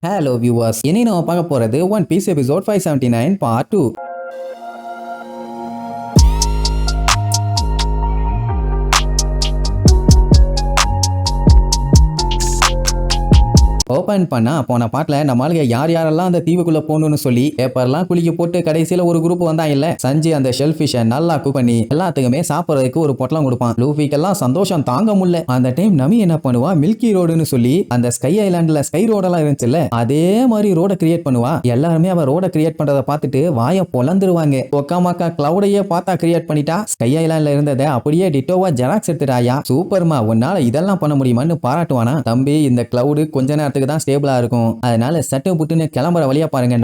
Hello viewers, இனி நம்ம பார்க்க போறது One Piece episode 579 part 2. Open பண்ணா போன பாட்டுல நம்மளுக்கு யாரெல்லாம் அந்த தீவுக்குள்ள போகணும்னு சொல்லி பேப்பர்லாம் குளிக்க போட்டு கடைசியில ஒரு குரூப் வந்தா இல்ல சஞ்சி அந்த ஷெல்ஃபிஷை நல்லா குக் பண்ணி எல்லாத்துக்குமே சாப்பிடறதுக்கு ஒரு பொட்டலம் கொடுப்பான். லூஃபிக்கெல்லாம் சந்தோஷம் தாங்க முடியல. அந்த டைம் நமி என்ன பண்ணுவா, மில்கி ரோடுன்னு சொல்லி அந்த ஸ்கை ஐலாண்ட்ல ஸ்கை ரோடெல்லாம் இருந்துச்சுல்ல அதே மாதிரி ரோட கிரியேட் பண்ணுவா. எல்லாருமே அவ ரோட கிரியேட் பண்றதை பார்த்துட்டு வாய பொலந்துருவாங்க. ஒக்காமாக்கா கிளவுடையே பார்த்தா கிரியேட் பண்ணிட்டா. ஸ்கை ஐலாண்ட்ல இருந்ததை அப்படியே டிட்டோவா ஜெராக்ஸ் எடுத்துட்டாயா, சூப்பர்மா, உன்னால இதெல்லாம் பண்ண முடியுமான்னு பாராட்டுவானா. தம்பி, இந்த கிளவுடு கொஞ்ச நேரத்துக்கு தான் ஸ்டேபிளா இருக்கும், அதனால சட்டை புட்டுன்னு கிளம்புற வழியா பாருங்க.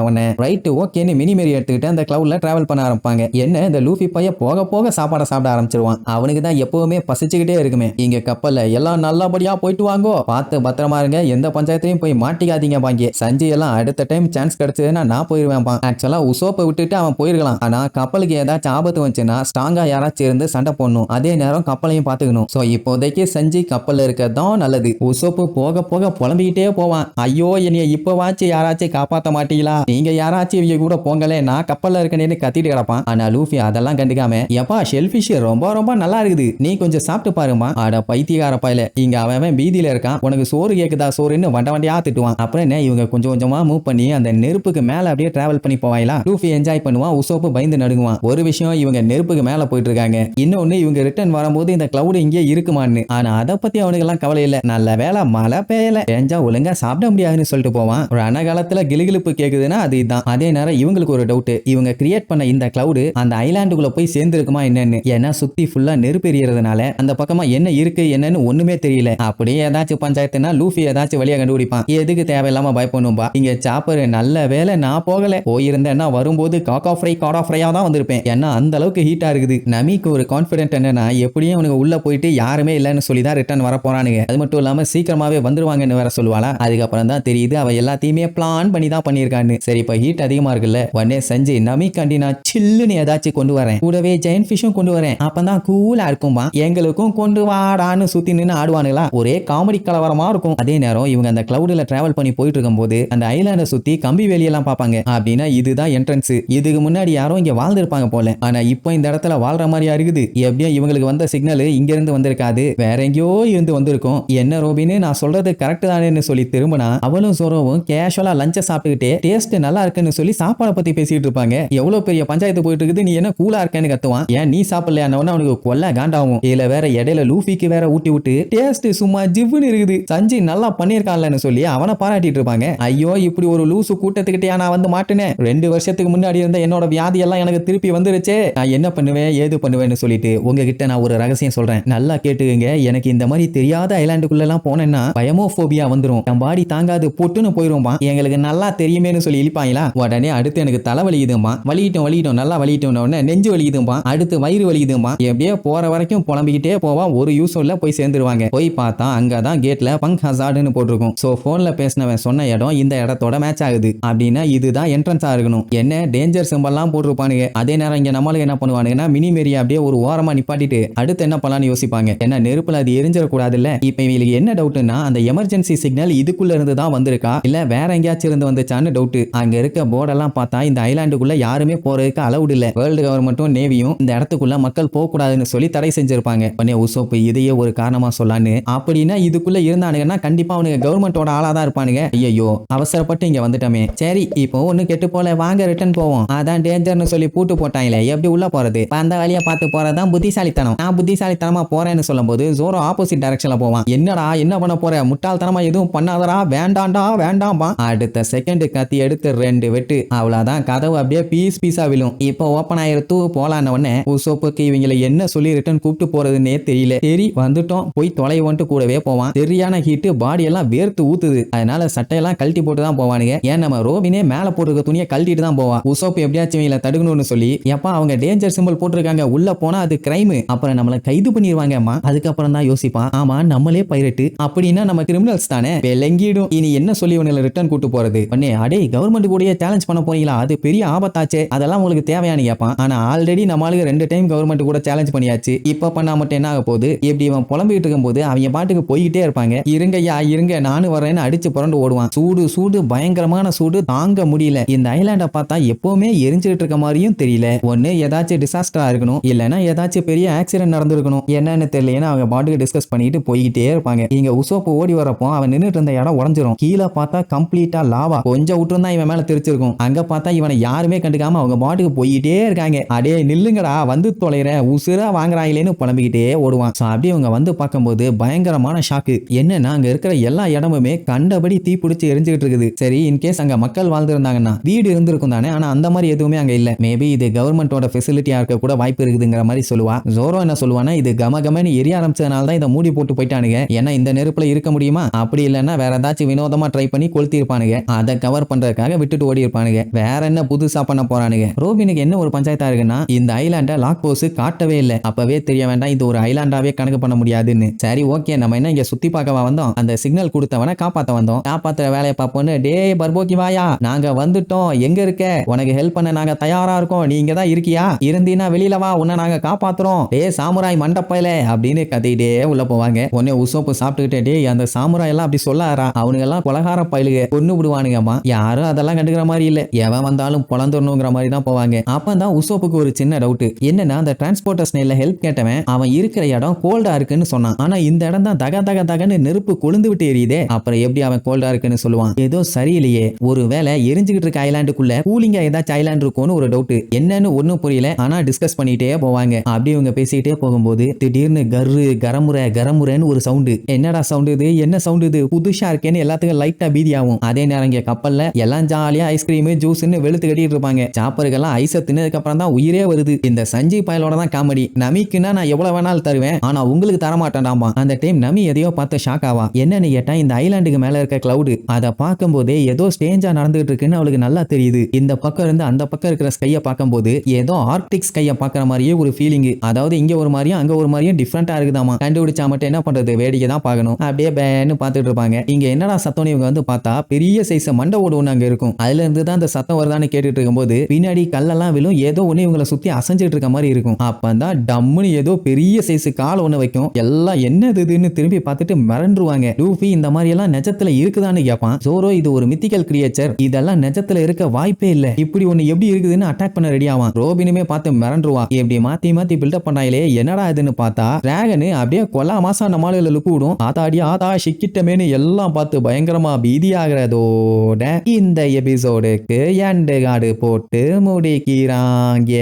ரைட் ஓகேன்னு மினிமேரி எடுத்துக்கிட்டு அந்த கிளவுட்ல டிராவல் பண்ண ஆரம்பிப்பாங்க. என்ன இந்த லூஃபி பைய போக போக சாப்பாட சாப்பிட ஆரம்பிச்சிருவான். அவனுக்கு தான் எப்பவுமே பசிச்சுக்கிட்டே இருக்குமே. இங்க கப்பல்ல எல்லாம் நல்லபடியா போயிட்டு வாங்கோ, பார்த்து பத்திரமா இருங்க, எந்த பஞ்சாயத்தையும் போய் மாட்டிக்காதீங்க பாங்க. சஞ்சய் எல்லாம் அடுத்த டைம் சான்ஸ் கிடைச்சதுன்னா நான் போயிருவேன். ஆக்சுவலா உசோப்பை விட்டுட்டு அவன் போயிருக்கலாம், ஆனா கப்பலுக்கு ஏதாச்சும் ஆபத்து வந்துச்சுன்னா ஸ்ட்ராங்கா யாராச்சும் இருந்து சண்டை போடணும், அதே நேரம் கப்பலையும் பாத்துக்கணும். சோ இப்போதைக்கு சஞ்சய் கப்பல்ல இருக்கதான் நல்லது. உசோப்பு போக போக புலம்பிக்கிட்டே போவான். ஐயோ, என்னைய இப்பவாச்சும் யாராச்சும் காப்பாத்த மாட்டீங்களா, நீங்க யாராச்சும் இவங்க கூட போங்களே, நான் கப்பல்ல இருக்கேன்னு கத்திட்டு கிடப்பான். ஆனா லூஃபி அதெல்லாம் கண்டுக்காம, எப்பா ஷெல்ஃபிஷ் ரொம்ப ரொம்ப நல்லா இருக்குது, நீ கொஞ்சம் சாப்பிட்டு பாருமா. அட பைத்தியக்கார பையல, இங்க அவன் பீதியில இருக்கான், உனக்கு சோறு கேக்குதா சோறுன்னு வண்ட வண்டியா திட்டுவான். அப்புறம் என்ன, இவங்க கொஞ்சம் கொஞ்சமா மூவ் பண்ணி அந்த நெருப்புக்கு மேல அப்படியே டிராவல் பண்ணி போவாங்களா. லூஃபி என்ஜாய் பண்ணுவான், உசோப்பு பயந்து நடுங்குவான். ஒரு விஷயம், இவங்க நெருப்புக்கு மேல போயிட்டு இருக்காங்க, இன்னொன்னு இவங்க ரிட்டர்ன் வரும்போது இந்த கிளவுட் இங்கே இருக்குமான்னு. ஆனா அதை பத்தி அவனுக்கு எல்லாம் கவலை இல்ல. நல்ல வேலை மழை பெய்யல, பெஞ்சா ஒழுங்கா சாப்பிட முடியாதுன்னு சொல்லிட்டு போவான். ஒரு அனகாலத்துல கிளுகிளுப்பு கேக்குதுன்னா அது இதுதான். அதே நேரம் இவங்களுக்கு ஒரு டவுட், இவங்க கிரியேட் பண்ண இந்த கிளவுட் அந்த ஐலாண்டுக்குள்ள போய் சேர்ந்துருக்குமா என்னன்னு. ஏன்னா சுத்தி ஃபுல்லா நெருப்பு எரியறதுனால அந்த பக்கமா என்ன இருக்கு என்னன்னு ஒண்ணுமே தெரியல. அப்படியே ஏதாச்சும் பஞ்சாயத்துனா லூஃபி ஏதாச்சும் வழியா கண்டுபிடிப்பான். எதுக்கு தேவையில்லாம பயப்படணும்பா. இங்க சாப்பர் நல்ல வேலை நான் போகல, போயிருந்தேன்னா வரும்போது காக்கா ஃப்ரையா தான் வந்திருப்பேன். ஏன்னா அந்த அளவுக்கு ஹீட்டா இருக்குது. நமிக்கு ஒரு கான்பிடென்ட் என்னன்னா, எப்படியும் அவனுக்கு உள்ள போயிட்டு யாருமே இல்லைன்னு சொல்லி தான் ரிட்டர்ன் வர போறானுங்க. அது மட்டும் இல்லாம சீக்கிரமாவே வந்துருவாங்கன்னு வேற சொல்லுவாளா. அதுக்கப்புறம் தான் தெரியுது அவ எல்லாத்தையுமே பிளான் பண்ணி தான் பண்ணியிருக்கான்னு. சரி, இப்ப ஹீட் அதிகமா இருக்குல்ல, உடனே செஞ்சு நமிக்காண்டி நான் சில்லுன்னு ஏதாச்சும் கொண்டு வரேன், கூடவே ஜெயண்ட் ஃபிஷும் கொண்டு வரேன், அப்பதான் கூலா இருக்கும்பா, எங்களுக்கும் கொண்டு வாடான்னு சுத்தி நின்று ஆடுவானுங்களா. ஒரே காமெடி கலவரமா இருக்கும். அதே நேரம் இவங்க அந்த கிளவுட்ல டிராவல் பண்ணி போயிட்டு இருக்கும் போது அந்த ஐலாண்டை சுத்தி கம்பி வேலியெல்லாம் பார்ப்பாங்க. அப்படின்னா இதுதான் என்ட்ரன்ஸ். இதுக்கு முன்னாடி யாரும் இங்க வாழ்ந்திருப்பாங்க போல, ஆனா இப்போ இந்த இடத்துல வாழ்ற மாதிரியா இருக்குது. எப்படியும் இவங்களுக்கு வந்த சிக்னல் இங்க இருந்து வந்திருக்காது, வேற எங்கேயோ இருந்து வந்திருக்கும். என்ன ரோபின்னு நான் சொல்றது கரெக்ட் தானேன்னு சொல்லி திரும்பினா அவளும் சோரோவும் கேஷுவலா லஞ்ச சாப்பிட்டுக்கிட்டே டேஸ்ட் நல்லா இருக்குன்னு சொல்லி சாப்பாடை பத்தி பேசிட்டு இருப்பாங்க. எவ்வளவு பெரிய பஞ்சாயத்து போயிட்டு இருக்குது, நீ என்ன கூலா இருக்கேன்னு கத்துவான். ஏன் நீ சாப்பிடலையானவன அவனுக்கு கொல்ல காண்டாவும். இதுல வேற இடையில லூஃபிக்கு வேற ஊட்டி விட்டு டேஸ்ட் சும்மா ஜிவ்னு இருக்குது, சஞ்சய் நல்லா பண்ணிருக்கான்லன்னு சொல்லி அவனை பாராட்டிட்டு இருப்பாங்க. ஐயோ, இப்படி ஒரு லூசு கூட்டத்துக்கிட்டே நான் வந்து மாட்டினேன். 2 வருஷத்துக்கு முன்னாடி இருந்த என்னோட வியாதி எல்லாம் எனக்கு திருப்பி வந்துருச்சே, நான் என்ன பண்ணுவேன் ஏது பண்ணுவேன்னு சொல்லிட்டு உங்ககிட்ட நான் ஒரு ரகசியம் சொல்றேன், நல்லா கேட்டுக்கங்க. எனக்கு இந்த மாதிரி தெரியாத ஐலாண்டுக்குள்ள எல்லாம் போனேன்னா பயமோபோபியா வந்துரும், என் பாடி தாங்காது பொட்டுன்னு போயிருவோம்பா, எங்களுக்கு நல்லா தெரியுமேன்னு சொல்லி இழிப்பாங்களா. உடனே அடுத்து எனக்கு தலை வலிக்குதும்பா, வலிக்கிட்டோம் நல்லா வலிக்கிட்டோம், உடனே நெஞ்சு வலிக்குதும்பா, அடுத்து வயிறு வலிக்குதும்பா, எப்படியே போற வரைக்கும் புலம்பிக்கிட்டே போவா. ஒரு யூஸ் இல்ல, போய் சேர்ந்துருவாங்க. போய் பார்த்தா அங்கதான் கேட்ல பங்க் ஹசார்டுன்னு போட்டிருக்கும். சோ போன்ல பேசினவன் சொன்ன இடம் இந்த இடத்தோட மேட்ச் ஆகுது. அப்படின்னா இதுதான் என்ட்ரன்ஸா இருக்கணும். என்ன டேஞ்சர் சிம்பல்லாம் போட்டிருப்பானுங்க. அதே நேரம் இங்க நம்மளுக்கு என்ன பண்ணுவானுங்கன்னா மினி மேரியா அப்படியே ஒரு ஓரமா நிப்பாட்டிட்டு அடுத்து என்ன பண்ணலாம்னு யோசிப்பாங்க. என்ன நெருப்புல அது எரிஞ்சிடக்கூடாது இல்ல. இப்ப இவங்களுக்கு என்ன டவுட்னா, அந்த எமர்ஜென்சி சிக்னல் இதுக்குள்ள இருந்து தான் வந்திருக்கா இல்ல வேற எங்கேயாச்சும் இருந்து வந்துச்சான்னு டவுட். அங்க இருக்க போர்டெல்லாம் பார்த்தா இந்த ஐலாண்டுக்குள்ள யாருமே போறதுக்கு அலவுட் இல்ல. வேர்ல்டு கவர்மெண்ட்டும் நேவியும் இந்த இடத்துக்குள்ள மக்கள் போக கூடாதுன்னு சொல்லி தடை செஞ்சிருப்பாங்க. உடனே உசோப்பு இதையே ஒரு காரணமா சொல்லான்னு, அப்படின்னா இதுக்குள்ள இருந்தானுங்கன்னா கண்டிப்பா அவனுங்க கவர்மெண்டோட ஆளா தான் இருப்பானுங்க. ஐயோ, அவசரப்பட்டு இங்க வந்துட்டோமே. சரி, இப்போ ஒண்ணு கெட்டு போல, வாங்க ரிட்டர்ன் போவோம். அதான் டேஞ்சர்னு சொல்லி பூட்டு போட்டாங்களே, எப்படி உள்ள போறது, அந்த வழியா பார்த்து போறதான் புத்திசாலித்தனம். நான் புத்திசாலித்தனமா போறேன்னு சொல்லும் போது ஜோரோ ஆப்போசிட் டைரக்ஷன்ல போவான். என்னடா என்ன பண்ண போற, முட்டாள்தனமா எதுவும் பண்ணாதடா, வேண்டாம்டா வேண்டாம்பா. அடுத்த செகண்ட் கத்தி எடுத்து 2 வெட்டு, அவ்வளவுதான், கதவு அப்படியே பீஸா விழும். இப்போ ஓபன் ஆயிரத்து போலான உடனே உசோப்புக்கு இவங்களை என்ன சொல்லி ரிட்டர்ன் கூப்பிட்டு போறதுன்னே தெரியல. சரி வந்துட்டோம், போய் தொலைவன்ட்டு கூடவே போவான். சரியான ஹீட்டு, பாடி எல்லாம் வேர்த்து ஊத்துது, அதனால சட்டையெல்லாம் கழட்டி போட்டு தான் போவானுங்க. ஏன் நம்ம ரோபினே மேல போட்டுருக்க துணியை கழட்டிட்டு தான் போவா. உசோப்பு எப்படியாச்சும் இவங்களை தடுக்கணும்னு சொல்லி, எப்பா அவங்க டேஞ்சர் சிம்பிள் போட்டிருக்காங்க, உள்ள போனா அது கிரைம், அப்புறம் நம்மளை கைது பண்ணிடுவாங்கம்மா. அதுக்கப்புறம் தான் யோசிப்பான், ஆமா நம்மளே பைரட்டு, அப்படின்னா நம்ம கிரிமினல்ஸ் தானே, நடுங்கிடும். இனி என்ன சொல்லி இவனை ரிட்டர்ன் கூட்டு போறது? உடனே அடே கவர்மெண்ட் கூடயே சேலஞ்ச் பண்ண போறீங்களா? அது பெரிய ஆபத்தாச்சே, அதெல்லாம் உங்களுக்கு தேவையானு கேட்பான். ஆனா ஆல்ரெடி நம்மளுக்கு 2 டைம் கவர்மெண்ட் கூட சேலஞ்ச் பண்ணியாச்சு, இப்ப பண்ணா மட்டும் என்ன ஆக போகுது? இப்படி இவன் புலம்பிட்டு இருக்கும்போது அவங்க பாட்டுக்கு போயிட்டே இருப்பாங்க. இருங்கய்யா இருங்க நானும் வரேன்னு அடிச்சு புரண்டு ஓடுவான். சூடு சூடு பயங்கரமான சூடு, தாங்க முடியல. இந்த ஐலாண்ட பார்த்தா எப்பவுமே எரிஞ்சுட்டு இருக்க மாதிரியும் தெரியல. ஒண்ணு ஏதாச்சும் டிசாஸ்டரா இருக்கணும், இல்லனா ஏதாச்சும் பெரிய ஆக்சிடென்ட் நடந்திருக்கணும். என்னன்னு தெரியலன்னு அவங்க பாட்டுக்கு டிஸ்கஸ் பண்ணிட்டு போயிட்டே இருப்பாங்க. இங்க உசோப்பு ஓடி வரப்போ அவன் நின்னுட்டு இருந்த இடம் உடைஞ்சிரும். கீழே பார்த்தா கம்ப்ளீட்டா லாவா, கொஞ்சம் விட்டு தான் இவன் மேல தெரிச்சிருக்கும். அங்க பார்த்தா இவனை யாருமே கண்டுக்காம அவங்க பாட்டுக்கு போயிட்டே இருக்காங்க. அடே நில்லுங்கடா வந்து தொலைற, உசுரா வாங்குறாங்களேன்னு புலம்பிக்கிட்டே ஓடுவான். அப்படியே அவங்க வந்து பார்க்கும்போது பயங்கரமான ஷாக்கு. என்னன்னா அங்க இருக்கிற எல்லா இடமுமே கண்டபடி தீ பிடிச்சி எரிஞ்சுட்டு இருக்குது. சரி இன்கேஸ் அங்க மக்கள் வாழ்ந்திருந்தாங்கன்னா வீடு இருந்திருக்கும் தானே, ஆனா அந்த மாதிரி எதுவுமே அங்க இல்ல. மேபி இது கவர்மெண்டோட ஃபெசிலிட்டியா இருக்க கூட வாய்ப்பு இருக்குதுங்கிற மாதிரி சொல்லுவா. ஜோரோ என்ன சொல்லுவானா, இது கமகமன்னு எரிய ஆரம்பிச்சதுனால தான் இதை மூடி போட்டு போயிட்டானுங்க. ஏன்னா இந்த நெருப்புல இருக்க முடியுமா? அப்படி இல்லைன்னா வேற ஏதாச்சும் வினோதமா ட்ரை பண்ணி கொளுத்தி இருப்பானுங்க, அதை கவர் பண்றதுக்காக விட்டுட்டு ஓடி இருப்பானுங்க. வேற என்ன புதுசா பண்ண போறானுங்க? ரோபினுக்கு என்ன ஒரு பஞ்சாயத்தா இருக்குன்னா, இந்த ஐலாண்ட லாக் போஸ் காட்டவே இல்லை. அப்பவே தெரிய வேண்டாம் இது ஒரு ஐலாண்டாவே கணக்கு பண்ண முடியாதுன்னு. சரி ஓகே, நம்ம என்ன இங்க சுத்தி பார்க்கவா வந்தோம்? அந்த சிக்னல் கொடுத்தவன காப்பாத்த வந்தோம். காப்பாத்துற வேலையை பார்ப்போன்னு. டே பர்போக்கி வாயா, நாங்க வந்துட்டோம், எங்க இருக்க? உனக்கு ஹெல்ப் பண்ண நாங்க தயாரா இருக்கோம், நீங்க தான் இருக்கியா? இருந்தீனா வெளியில வா, உன்னை நாங்க காப்பாத்துறோம். டே சாமுராய் மண்டப்பையில அப்படின்னு கத்திட்டே உள்ள போவாங்க. உடனே உசோப்பு சாப்பிட்டுக்கிட்டே, டே அந்த சாமுராய் எல்லாம் அப்படி சொல்லாரா, அவனுங்க எல்லாம் கொலகார பயிலுக, கொன்னு விடுவானுங்கம்மா. யாரும் அதெல்லாம் கண்டுக்கிற மாதிரி இல்ல, எவன் வந்தாலும் பொழந்துடணுங்கிற மாதிரி தான் போவாங்க. அப்பதான் உசோப்புக்கு ஒரு சின்ன டவுட். என்னன்னா அந்த டிரான்ஸ்போர்ட்டர் ஸ்னேல்ல ஹெல்ப் கேட்டவன் அவன் இருக்கிற இடம் கோல்டா இருக்குன்னு சொன்னான். ஆனா இந்த இடம் தான் தக தக தகன்னு நெருப்பு கொழுந்து விட்டு எரியுதே, அப்புறம் எப்படி அவன் கோல்டா இருக்குன்னு சொல்லுவான்? ஏதோ சரியில்லையே. ஒருவேளை எரிஞ்சுக்கிட்டு இருக்க ஐலாண்டுக்குள்ள கூலிங்கா ஏதாச்சும் ஐலாண்ட் இருக்கும்னு ஒரு டவுட். என்னன்னு ஒன்னும் புரியல, ஆனா டிஸ்கஸ் பண்ணிட்டே போவாங்க. அப்படி இவங்க பேசிக்கிட்டே போகும்போது திடீர்னு கர்ரு கரமுறை கரமுறைன்னு ஒரு சவுண்டு. என்னடா சவுண்ட் இது, என்ன சவுண்ட் இது, புதுசா இருக்கேன்னு எல்லாத்துக்கும் லைட்டா பீதி ஆகும். அதே நேரம் இங்க கப்பல்ல எல்லாம் ஜாலியா ஐஸ்கிரீம் ஜூஸ்ன்னு வெளுத்து கட்டிட்டு இருப்பாங்க. சாப்பருக்கெல்லாம் ஐஸ தின்னதுக்கு அப்புறம் தான் உயிரே வருது. இந்த சஞ்சய் பயலோட தான் காமெடி. நமிக்குன்னா நான் எவ்வளவு வேணாலும் தருவேன், ஆனா உங்களுக்கு தரமாட்டேன்டாமா. அந்த டைம் நமி எதையோ பார்த்து ஷாக் ஆவா. என்னன்னு கேட்டா இந்த ஐலாண்டுக்கு மேல இருக்க கிளவுட், அதை பார்க்கும் போதே ஏதோ ஸ்டேஞ்சா நடந்துட்டு இருக்குன்னு அவளுக்கு நல்லா தெரியுது. இந்த பக்கம் இருந்து அந்த பக்கம் இருக்கிற ஸ்கையை பார்க்கும்போது ஏதோ ஆர்டிக் ஸ்கையை பார்க்குற மாதிரியே ஒரு ஃபீலிங். அதாவது இங்க ஒரு மாதிரியும் அங்க ஒரு மாதிரியும் டிஃப்ரெண்டா இருக்குதாமா. கண்டுபிடிச்சா மட்டும் என்ன பண்றது, வேடிக்கை தான் பார்க்கணும். அப்படியே பேன்னு பார்த்துட்டு இருப்பாங்க. இங்க என்னடா சத்தம் இவங்க வந்து பார்த்தா பெரிய சைஸ் மண்டை ஓடு ஒண்ணு அங்க இருக்கும். அதுல இருந்து தான் அந்த சத்தம் வருதான்னு கேட்டுட்டு இருக்கும்போது பின்னாடி கல்லெல்லாம் விழும், ஏதோ ஒண்ணு இவங்களை சுத்தி அசைஞ்சிட்டு இருக்க மாதிரி இருக்கும். அப்பதான் டம்முன்னு ஏதோ பெரிய சைஸ் கால் ஒண்ணு வைக்கும். எல்லாம் என்னதுன்னு திரும்பி பார்த்துட்டு மிரண்டுருவாங்க. லூஃபி இந்த மாதிரி எல்லாம் நிஜத்துல இருக்குதான்னு கேட்பான். ஜோரோ இது ஒரு மித்திக்கல் கிரியேச்சர், இதெல்லாம் நிஜத்துல இருக்க வாய்ப்பே இல்ல, இப்படி ஒண்ணு எப்படி இருக்குதுன்னு அட்டாக் பண்ண ரெடி ஆவான். ரோபினுமே பார்த்து மிரண்டுருவா. இப்படி மாத்தி மாத்தி பில்டப் பண்ணாயிலே என்னடா இதுன்னு பார்த்தா டிராகன் அப்படியே கொல்லா மாசம் நம்மளால லுக்கு விடும். ஆத்தாடி ஆத்தா சிக்கிட்டமேனு எல்லாம் பார்த்து பயங்கரமா பீதி ஆகிறதோட இந்த எபிசோடுக்கு எண்டு கார்டு போட்டு முடிக்கிறாங்க.